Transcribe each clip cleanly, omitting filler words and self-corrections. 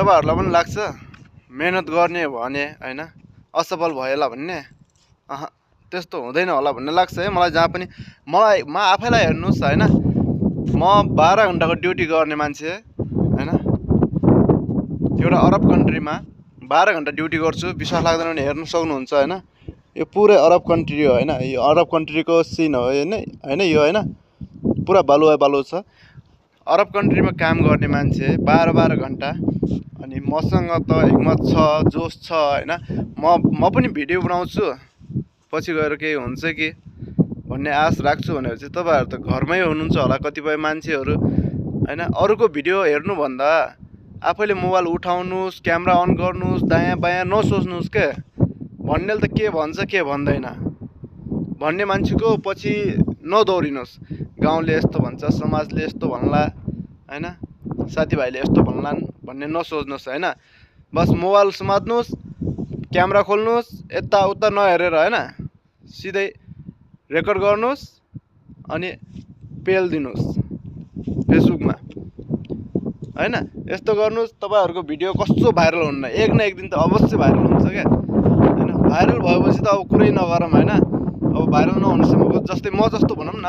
तपाईहरुलाई पनि लाग्छ मेहनत गर्ने भने हैन असफल भएला भन्ने त्यस्तो हुँदैन होला भन्ने लाग्छ है मलाई। जहाँ पनि म आफैलाई हेर्नुस् हैन म 12 घण्टाको ड्युटी गर्ने मान्छे हैन एउटा अरब कन्ट्रीमा 12 घण्टा ड्युटी गर्छु। विश्वास लाग्दैन भने हेर्न सक्नुहुन्छ हैन। यो पुरै अरब कन्ट्री हो हैन। यो अरब कन्ट्रीको सिन हो हैन यो हैन पुरा बालुवा छ। अरब कन्ट्रीमा काम गर्ने मान्छे 12 घण्टा अनि मसँग त हिम्मत छ जोश छ हैन। म पनि भिडियो बनाउँछु पछि गएर केही हुन्छ कि भन्ने आश राख्छु भनेर चाहिँ तपाईहरु त घरमै हुनुहुन्छ होला कतिपय मान्छेहरु हैन। अरूको भिडियो हेर्नु भन्दा आफैले मोबाइल उठाउनुस् क्यामेरा अन गर्नुस् दायाँ बायाँ नसोच्नुस् के भन्नेले त के भन्छ के भन्दैन भन्ने मान्छेको पछि नदौडिनुस्। गाउँले यस्तो भन्छ समाजले यस्तो भन्ला हैन साथीभाइले यस्तो भन्लान् भन्ने नसोच्नुस् हैन। बस मोबाइल समात्नुस् क्यामेरा खोल्नुस् यता उता नहेरेर हैन सिधै रेकर्ड गर्नुस् अनि पेल दिनुस् फेसबुकमा हैन। यस्तो गर्नुस् तपाईहरुको भिडियो कस्तो भाइरल हुन्न एक न एक दिन त अवश्य भाइरल हुन्छ क्या हैन। भाइरल भएपछि त अब कुरै नगरौँ हैन। अब भाइरल नहुनेसम्मको जस्तै म जस्तो भनौँ न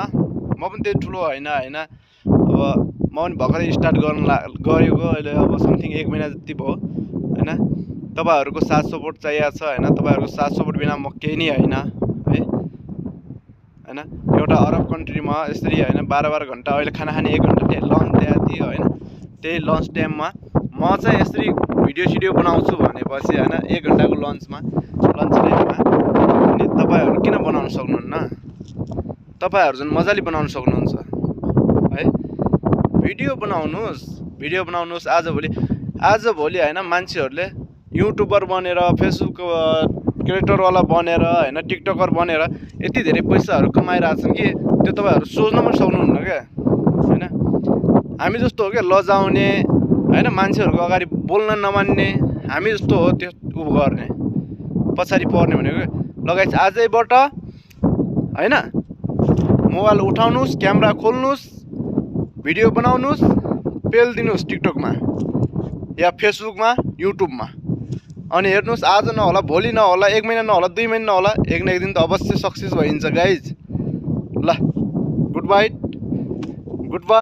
म पनि त्यति ठुलो हैन अब म पनि भर्खरै स्टार्ट गरेको अहिले अब समथिङ 1 महिना जति भयो हैन। तपाईहरुको साथ सपोर्ट चाहिएको छ हैन। तपाईहरुको साथ सपोर्ट बिना म केही नै हैन है हैन। एउटा अरब कन्ट्रीमा यसरी हैन 12 घण्टा अहिले खाना खाने 1 घण्टा लन्च दियो हैन। त्यही लन्च टाइममा म चाहिँ यसरी भिडियो बनाउँछु भनेपछि हैन 1 घण्टाको लन्च टाइममा अनि तपाईहरु किन बनाउन सक्नुहुन्न? तपाईहरु जुन मजाले बनाउन सक्नुहुन्छ है। भिडियो बनाउनुस् आजभोलि हैन मान्छेहरुले युट्युबर बनेर फेसबुक क्रिएटर वाला बनेर हैन टिकटकर बनेर यति धेरै पैसाहरु कमाइराछन् कि त्यो तपाईहरु सोच्न पनि सक्नुहुन्न के हैन। हामी जस्तो हो के लजाउने हैन मान्छेहरुको अगाडि बोल्न नमान्ने हामी जस्तो हो त्यो उ गर्ने पछाडी पर्ने भनेको लगाइछ। आजैबाट हैन मोबाइल उठाउनुस् क्यामेरा खोल्नुस् भिडियो बनाउनुस् पेल दिनुस् टिकटकमा या फेसबुकमा युट्युबमा अनि हेर्नुस् आज नहोला भोलि नहोला 1 महिना नहोला 2 महिना नहोला एक न एक दिन त अवश्य सक्सेस भइन्छ गाइज। ल गुड बाइ।